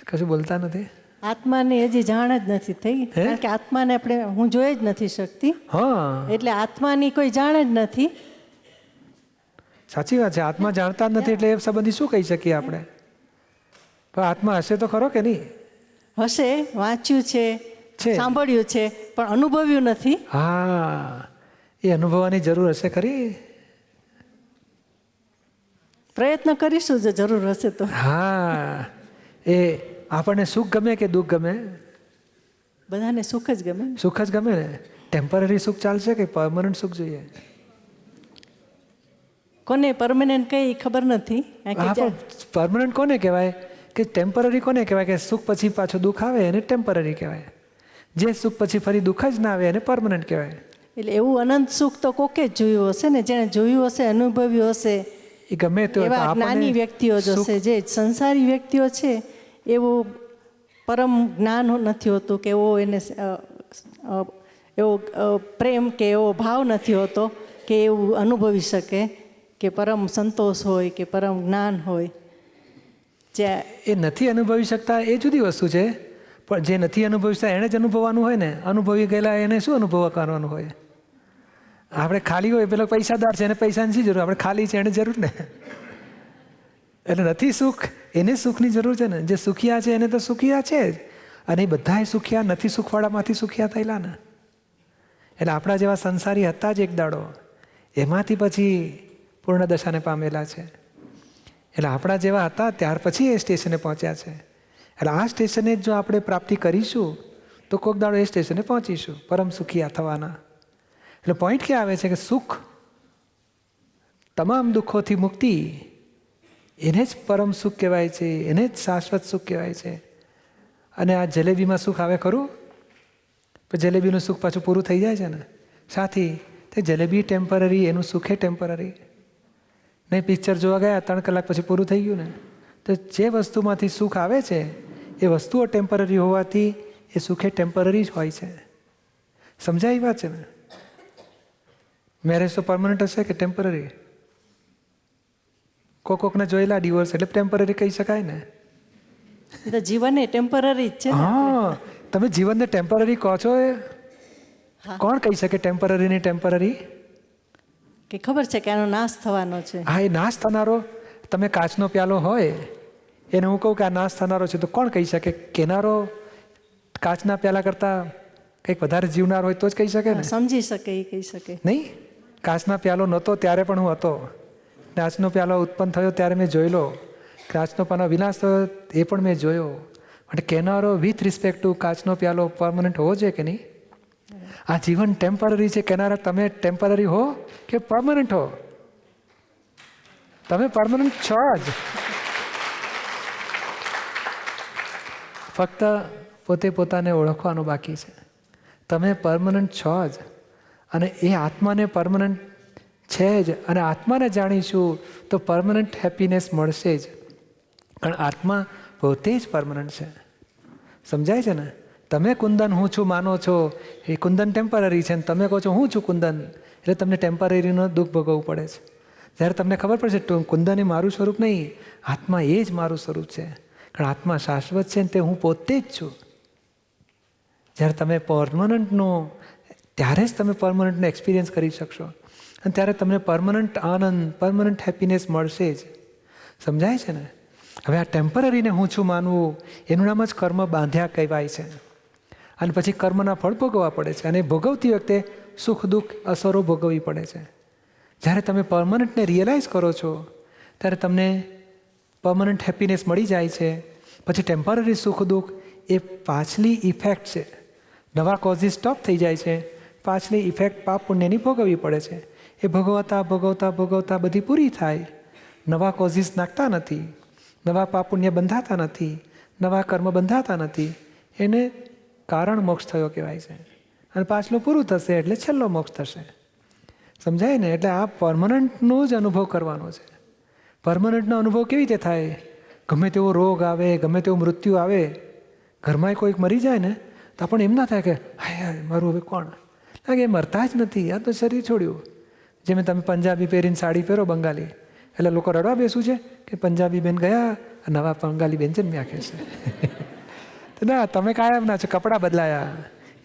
કશું બોલતા નથી. આત્માને હજી જાણ જ નથી થઈ, કારણ કે આત્માને આપણે હું જોઈ જ નથી શકતી. હા, એટલે આત્માની કોઈ જાણ જ નથી. સાચી વાત છે. આત્મા જાણતા જ નથી એટલે એ સંબંધી શું કહી શકીએ આપણે? પણ આત્મા હશે તો ખરો કે નહીં? હશે, વાંચ્યું છે, સાંભળ્યું છે, પણ અનુભવ્યું નથી. હા, એ અનુભવવાની જરૂર હશે ખરી. પ્રયત્ન કરીશું જો જરૂર હશે તો. હા, એ આપણને સુખ ગમે કે દુઃખ ગમે? બધાને સુખ જ ગમે. સુખ જ ગમે ને. ટેમ્પરરી સુખ ચાલશે કે પરમનન્ટ સુખ જોઈએ? કોને પરમનન્ટ કઈ ખબર નથી. પરમનન્ટ કોને કહેવાય કે ટેમ્પરરી કોને કહેવાય કે સુખ પછી પાછું દુઃખ આવે એને ટેમ્પરરી કહેવાય. જે સુખ પછી ફરી દુઃખ જ ના આવે એને પરમનન્ટ કહેવાય. એટલે એવું અનંત સુખ તો કોકે જ જોયું હશે ને, જેને જોયું હશે, અનુભવ્યું હશે. એ ગમે તે એવા જ્ઞાની વ્યક્તિઓ જ હશે. જે સંસારી વ્યક્તિઓ છે એવું પરમ જ્ઞાન નથી હોતું કે એવો એને એવો પ્રેમ કે એવો ભાવ નથી હોતો કે એવું અનુભવી શકે કે પરમ સંતોષ હોય કે પરમ જ્ઞાન હોય. એ નથી અનુભવી શકતા એ જુદી વસ્તુ છે, પણ જે નથી અનુભવી શકતા એને જ અનુભવવાનું હોય ને. અનુભવી ગયેલા એને શું અનુભવ કરવાનું હોય? આપણે ખાલી હોય પેલો પૈસાદાર છે એને પૈસાની શી જરૂર? આપણે ખાલી છે એને જરૂર ને. એટલે નથી સુખ એને સુખની જરૂર છે ને. જે સુખિયા છે એને તો સુખિયા છે જ, અને એ બધાએ સુખિયા નથી સુખવાળામાંથી સુખિયા થયેલા ને. એટલે આપણા જેવા સંસારી હતા જ એક દાડો, એમાંથી પછી પૂર્ણ દશાને પામેલા છે. એટલે આપણા જેવા હતા ત્યાર પછી એ સ્ટેશને પહોંચ્યા છે. એટલે આ સ્ટેશને જ જો આપણે પ્રાપ્તિ કરીશું તો કોઈક દાડો એ સ્ટેશને પહોંચીશું, પરમ સુખિયા થવાના. એટલે પોઈન્ટ ક્યાં આવે છે કે સુખ, તમામ દુઃખોથી મુક્તિ, એને જ પરમ સુખ કહેવાય છે, એને જ શાશ્વત સુખ કહેવાય છે. અને આ જલેબીમાં સુખ આવે ખરું? પણ જલેબીનું સુખ પાછું પૂરું થઈ જાય છે ને સાથી. તે જલેબી ટેમ્પરરી, એનું સુખે ટેમ્પરરી. નહીં પિક્ચર જોવા ગયા 3 કલાક પછી પૂરું થઈ ગયું ને. તો જે વસ્તુમાંથી સુખ આવે છે એ વસ્તુઓ ટેમ્પરરી હોવાથી એ સુખે ટેમ્પરરી જ હોય છે. સમજાય વાત છે ને? મેરેજ તો પરમનન્ટ હશે કે ટેમ્પરરી? કોકને જોયેલા ડિવોર્સ એટલે ટેમ્પરરી કહી શકાય ને. તો જીવન એ ટેમ્પરરી જ છે. હા, તમે જીવનને ટેમ્પરરી કહો છો એ કોણ કહી શકે ટેમ્પરરી ને ટેમ્પરરી? કે ખબર છે કે આનો નાશ થવાનો છે. હા, એ નાશ થનારો. તમે કાચનો પ્યાલો હોય એને હું કહું કે આ નાશ થનારો છે તો કોણ કહી શકે? કેનારો કાચના પ્યાલા કરતા કંઈક વધારે જીવનાર હોય તો જ કહી શકે ને. સમજી શકે એ કહી શકે. નહીં, કાચના પ્યાલો નહોતો ત્યારે પણ હું હતો. કાચનો પ્યાલો ઉત્પન્ન થયો ત્યારે મેં જોયેલો. કાચનો પ્યાલો વિનાશ થયો એ પણ મેં જોયો. એટલે કેનારો વિથ રિસ્પેક્ટ ટુ કાચનો પ્યાલો પરમનન્ટ હોવો જોઈએ કે નહીં? આ જીવન ટેમ્પરરી છે કહેનારા તમે ટેમ્પરરી હો કે પરમનન્ટ હો? તમે પરમનન્ટ છો જ. ફક્ત પોતે પોતાને ઓળખવાનું બાકી છે. તમે પરમનન્ટ છો જ, અને એ આત્માને પરમનન્ટ છે જ. અને આત્માને જાણીશું તો પરમનન્ટ હેપીનેસ મળશે જ. કારણ આત્મા પોતે જ પરમનન્ટ છે. સમજાય છે ને? તમે કુંદન હું છું માનો છો, એ કુંદન ટેમ્પરરી છે, ને તમે કહો છો હું છું કુંદન, એટલે તમને ટેમ્પરરીનો દુઃખ ભોગવવું પડે છે. જ્યારે તમને ખબર પડશે કુંદન એ મારું સ્વરૂપ નહીં, આત્મા એ જ મારું સ્વરૂપ છે. કારણ આત્મા શાશ્વત છે ને તે હું પોતે જ છું. જ્યારે તમે પરમનન્ટનો, ત્યારે જ તમે પરમનન્ટનો એક્સપિરિયન્સ કરી શકશો, અને ત્યારે તમને પરમનન્ટ આનંદ, પરમનન્ટ હેપીનેસ મળશે જ. સમજાય છે ને? હવે આ ટેમ્પરરીને હું છું માનવું એનું નામ જ કર્મ બાંધ્યા કહેવાય છે. અને પછી કર્મના ફળ ભોગવવા પડે છે, અને ભોગવતી વખતે સુખ દુઃખ અસરો ભોગવવી પડે છે. જ્યારે તમે પરમનન્ટને રિયલાઇઝ કરો છો ત્યારે તમને પરમનન્ટ હેપીનેસ મળી જાય છે. પછી ટેમ્પરરી સુખ દુઃખ એ પાછલી ઇફેક્ટ છે. નવા કોઝિસ સ્ટોપ થઈ જાય છે, પાછલી ઇફેક્ટ પાપ પુણ્યની ભોગવવી પડે છે. એ ભોગવતા ભોગવતા ભોગવતા બધી પૂરી થાય. નવા કોઝિસ નાખતા નથી, નવા પાપ પુણ્ય બંધાતા નથી, નવા કર્મ બંધાતા નથી. એને કારણ મોક્ષ થયો કહેવાય છે. અને પાછલું પૂરું થશે એટલે છેલ્લો મોક્ષ થશે. સમજાય ને? એટલે આ પરમનન્ટનો જ અનુભવ કરવાનો છે. પરમનન્ટનો અનુભવ કેવી રીતે થાય? ગમે તેવો રોગ આવે, ગમે તેવું મૃત્યુ આવે, ઘરમાં કોઈક મરી જાય ને તો પણ એમ ના થાય કે હાય મારું હવે કોણ? કારણ કે એ મરતા જ નથી, આ તો શરીર છોડ્યું. જેમ તમે પંજાબી પહેરીને સાડી પહેરો બંગાળી, એટલે લોકો રડવા બેસું છે કે પંજાબી બેન ગયા નવા બંગાળી વ્યંજન નાખે છે. તો ના, તમે કાયમ ના છો, કપડાં બદલાયા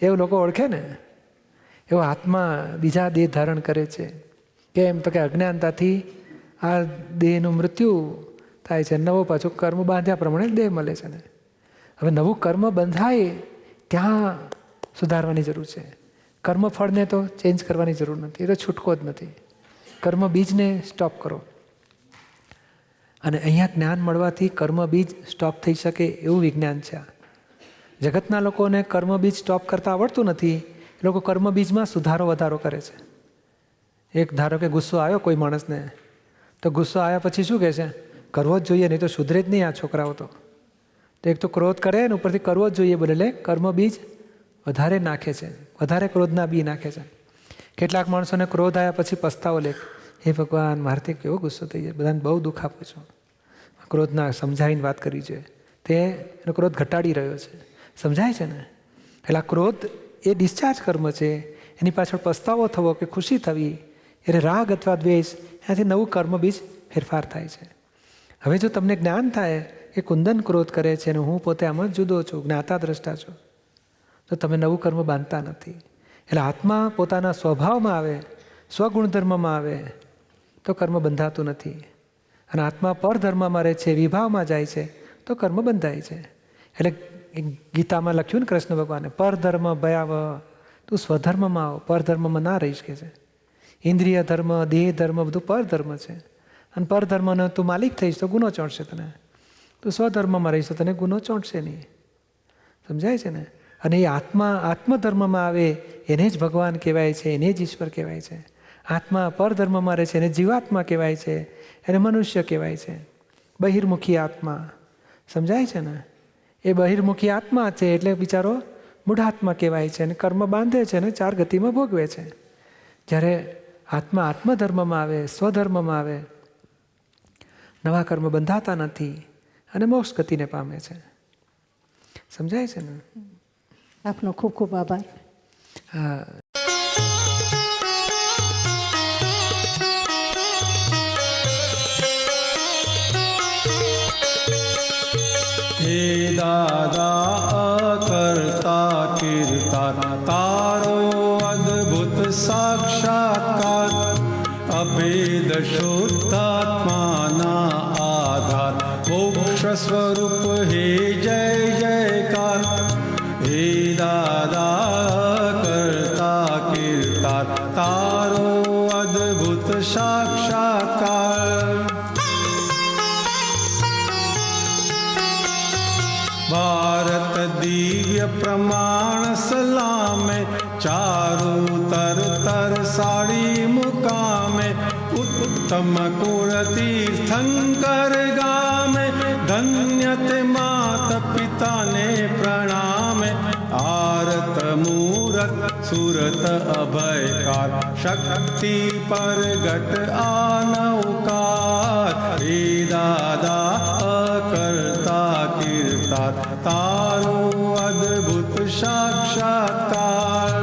એવું લોકો ઓળખે ને. એવો આત્મા બીજા દેહ ધારણ કરે છે. કેમ તો કે અજ્ઞાનતાથી આ દેહનું મૃત્યુ થાય છે, નવો પાછું કર્મ બાંધ્યા પ્રમાણે દેહ મળે છે ને. હવે નવું કર્મ બંધાય ત્યાં સુધારવાની જરૂર છે. કર્મ ફળને તો ચેન્જ કરવાની જરૂર નથી, એ તો છૂટકો જ નથી. કર્મ બીજને સ્ટોપ કરો. અને અહીંયા જ્ઞાન મળવાથી કર્મ બીજ સ્ટોપ થઈ શકે એવું વિજ્ઞાન છે. જગતના લોકોને કર્મ બીજ સ્ટોપ કરતા આવડતું નથી. એ લોકો કર્મ બીજમાં સુધારો વધારો કરે છે. એક ધારો કે ગુસ્સો આવ્યો કોઈ માણસને, તો ગુસ્સો આવ્યા પછી શું કહે છે? કરવો જ જોઈએ, નહીં તો સુધરે જ નહીં આ છોકરાઓ તો. તો એક તો ક્રોધ કરે ને ઉપરથી કરવો જ જોઈએ બોલે, કર્મ બીજ વધારે નાખે છે, વધારે ક્રોધના બી નાખે છે. કેટલાક માણસોને ક્રોધ આવ્યા પછી પસ્તાવો લે, હે ભગવાન મારથી કેવો ગુસ્સો થઈ જાય, બધાને બહુ દુઃખ આપું છું. ક્રોધના સમજાવીને વાત કરવી જોઈએ. તે એનો ક્રોધ ઘટાડી રહ્યો છે, સમજાય છે ને. એટલે આ ક્રોધ એ ડિસ્ચાર્જ કર્મ છે. એની પાછળ પસ્તાવો થવો કે ખુશી થવી, એટલે રાગ અથવા દ્વેષ, એનાથી નવું કર્મ બીજ ફેરફાર થાય છે. હવે જો તમને જ્ઞાન થાય કે કુંદન ક્રોધ કરે છે અને હું પોતે આમ જ જુદો છું, જ્ઞાતા દ્રષ્ટા છું, તો તમે નવું કર્મ બાંધતા નથી. એટલે આત્મા પોતાના સ્વભાવમાં આવે, સ્વગુણધર્મમાં આવે તો કર્મ બંધાતું નથી. અને આત્મા પરધર્મમાં રહે છે, વિભાવમાં જાય છે તો કર્મ બંધાય છે. એટલે ગીતામાં લખ્યું ને કૃષ્ણ ભગવાને, પરધર્મ ભયાવહ, તું સ્વધર્મમાં આવ, પરધર્મમાં ના રહીશ કે છે. ઇન્દ્રિય ધર્મ, દેહ ધર્મ બધું પરધર્મ છે. અને પરધર્મનો તું માલિક થઈશ તો ગુનો ચોંટશે તને. તું સ્વધર્મમાં રહીશ તો તને ગુનો ચોંટશે નહીં. સમજાય છે ને. અને એ આત્મા આત્મધર્મમાં આવે એને જ ભગવાન કહેવાય છે, એને જ ઈશ્વર કહેવાય છે. આત્મા પરધર્મમાં રહે છે એને જીવાત્મા કહેવાય છે, એને મનુષ્ય કહેવાય છે. બહિર્મુખી આત્મા, સમજાય છે ને. એ બહિર્મુખી આત્મા છે એટલે બિચારો મૂઢાત્મા કહેવાય છે અને કર્મ બાંધે છે અને ચાર ગતિમાં ભોગવે છે. જ્યારે આત્મા આત્મધર્મમાં આવે, સ્વધર્મમાં આવે, નવા કર્મ બંધાતા નથી અને મોક્ષ ગતિને પામે છે. સમજાય છે ને. આપનો ખૂબ ખૂબ આભાર. હા. હે દાદા અકર્તા કીર્તા તારો અદ્ભુત સાક્ષાત્કાર, અભેદ શુદ્ધાત્માના આધાર, મોક્ષ સ્વરૂપ હે જય જયકાર. હે દાદા કરતા કીર્તા તારો અદ્ભુત સાક્ષાત્કાર. ભારત દિવ્ય પ્રમાણ સલામે, ચારુ તર સાડી મુકામે, ઉત્તમ કુળ તીર્થંકર ગામે, ધન્ય તે માત પિતાને પ્રણામે. આરત મૂરત સુરત અભયકાર, શક્તિ પરગટ આનવકાર. હે દાદા અકર્તા કીર્તા તારો અદ્ભુત સાક્ષાત્કાર.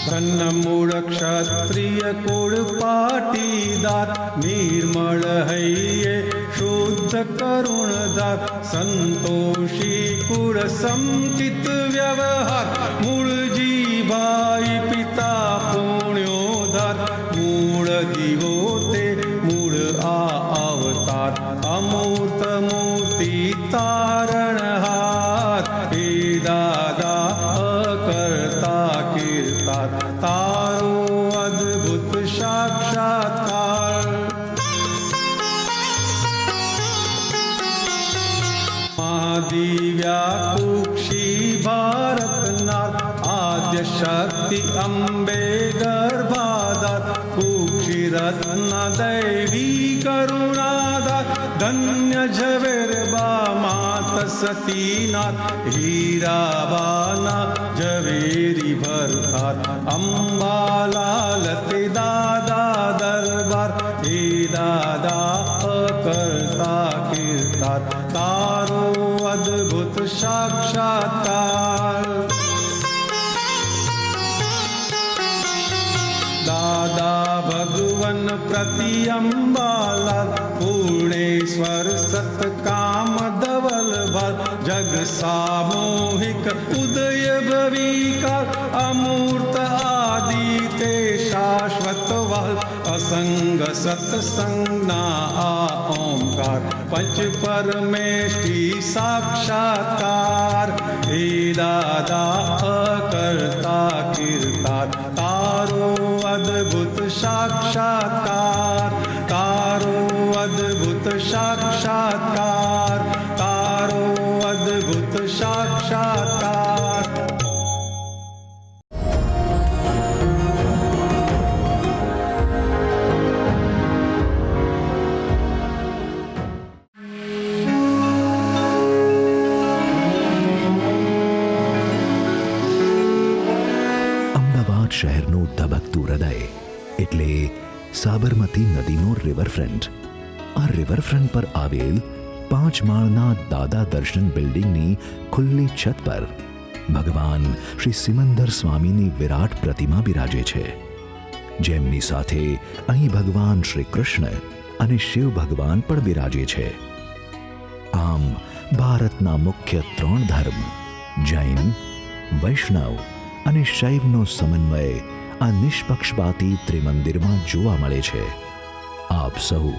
ધન મૂળ ક્ષત્રિય કુળ પાટીદાર, નિર્મળ હૈયે શુદ્ધ કરુણદાર, સંતોષી કુળ સંકિત વ્યવહાર, મૂળજી ભાઈ પિતા પુણ્યોધાર. મૂળ દીવો તે મૂળ આ અવતાર, અમૂર્ત મૂર્તિ તારણહાર. હે દાદા અકર્તા કીર્તા તારો અદ્ભુત સાક્ષાત્કાર. મહાદિવ્યા કુક્ષી ભારતનાર, આદ્ય શક્તિ અંબે ગર્ભાધાર, કુક્ષી રત્ન દૈવી કરુણાધાર. ધન્ય ઝવેરબા માત સતીનાથ, હીરાબાના ઝવેરી ભરતાર. અંબાલાલ તે દાદા દરબાર. હે દાદા અકર્તા કીર્તા તારો અદ્ભુત સાક્ષાત્કાર. દાદા ભગવન પ્રતિ अम्बालाल पूर्णेश्वर सतकाम धवल भाल जग सामूहिक उदय भविकार अमूर्त आदि ते शाश्वत वाल असंग सत्संगना आ ओंकार पंच परमेष्टि साक्षात्कार हे दादा अकर्ता कीर्तार तारो अद्भुत साक्षात्कार तारो अद्भुत साक्षात्कार तारो अद्भुत साक्षात्कार। અમદાવાદ શહેરનું ધબકતું હૃદય એટલે સાબરમતી નદીનો રિવરફ્રન્ટ. આ રિવરફ્રન્ટ પર આવેલ 5 માળના દાદા દર્શન બિલ્ડિંગની ખુલ્લી છત પર ભગવાન શ્રી સિમંદર સ્વામીની વિરાટ પ્રતિમા બિરાજે છે, જેમની સાથે અહીં ભગવાન શ્રી કૃષ્ણ અને શિવ ભગવાન પણ બિરાજે છે. આમ ભારતના મુખ્ય 3 ધર્મ જૈન, વૈષ્ણવ અને શૈવનો સમન્વય આ નિષ્પક્ષપાતી ત્રિમંદિરમાં જોવા મળે છે. આપ સહુ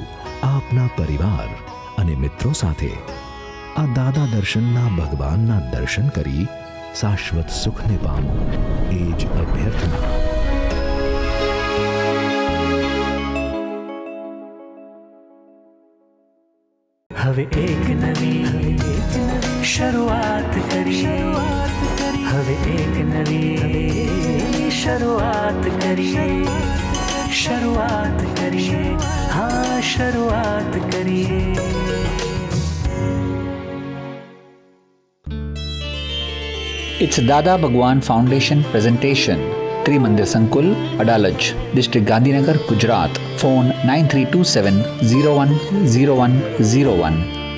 આપના પરિવાર અને મિત્રો સાથે આ દાદા દર્શનના ભગવાનના દર્શન કરી શાશ્વત સુખને પામો, એ જ અભ્યર્થના. હવે એક નવી શરૂઆત કરીએ, હવે એક નવી શરૂઆત કરીએ, શરૂઆત કરીએ, હા શરૂઆત કરીએ. It's Dada Bhagwan Foundation presentation. Trimandir Sankul, Adalaj, District Gandhinagar, Gujarat. Phone 9327 010101.